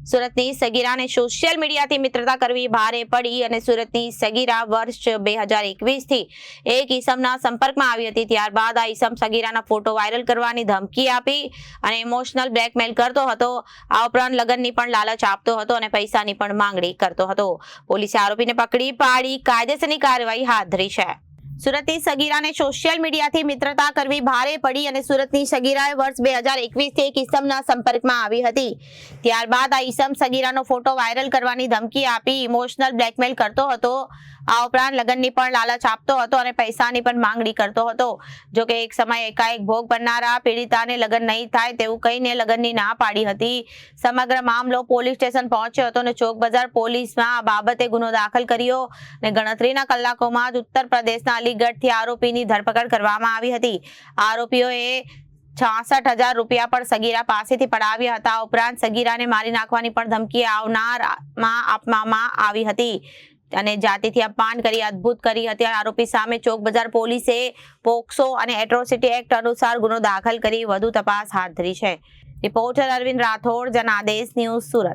સુરતની સગીરાને સોશિયલ મીડિયાથી મિત્રતા કરવી ભારે પડી અને સુરતની સગીરા વર્ષ 2021 થી એક ઈસમના સંપર્કમાં આવી હતી। ત્યારબાદ આ ઈસમ સગીરાના ફોટો વાયરલ કરવાની ધમકી આપી અને ઇમોશનલ બ્લેકમેલ કરતો હતો। આ ઉપરાંત લગ્નની પણ લાલચ આપતો હતો અને પૈસાની પણ માંગણી કરતો હતો। પોલીસે આરોપીને પકડી પાડી કાયદેસરની કાર્યવાહી હાથ ધરી છે। સુરતની સગીરાને સોશિયલ મીડિયાથી મિત્રતા કરવી ભારે પડી અને સુરતની સગીરાએ વર્ષ 2021 થી એક ઈસમના સંપર્કમાં આવી હતી। ત્યારબાદ આ ઈસમ સગીરાનો ફોટો વાયરલ કરવાની ધમકી આપી ઇમોશનલ બ્લેકમેલ કરતો હતો। આ ઉપરાંત લગ્નની પણ લાલચ આપતો હતો અને પૈસાની પણ માંગણી કરતો હતો। જો કે એક સમયે એકાએક ભોગ બનનારા પીડિતાને લગ્ન નહીં થાય તેવું કહીને લગ્નની ના પાડી હતી। સમગ્ર મામલો પોલીસ સ્ટેશન પહોંચ્યો હતો અને ચોક બજાર પોલીસમાં આ બાબતે ગુનો દાખલ કર્યો અને ગણતરીના કલાકોમાં જ ઉત્તર પ્રદેશના અલીગઢથી આરોપીની ધરપકડ કરવામાં આવી હતી। આરોપીઓએ 66,000 રૂપિયા પણ સગીરા પાસેથી પડાવ્યા હતા। ઉપરાંત સગીરાને મારી નાખવાની પણ ધમકી આપવામાં આવી હતી અને જાતિથી અપમાન કરી અદ્ભુત કરી હતી। આરોપી સામે ચોક બજાર પોલીસે પોક્સો અને એટ્રોસિટી એક્ટ અનુસાર ગુનો દાખલ કરી વધુ તપાસ હાથ ધરી છે। Reporter Arvind Rathod, Janadesh news, Surat.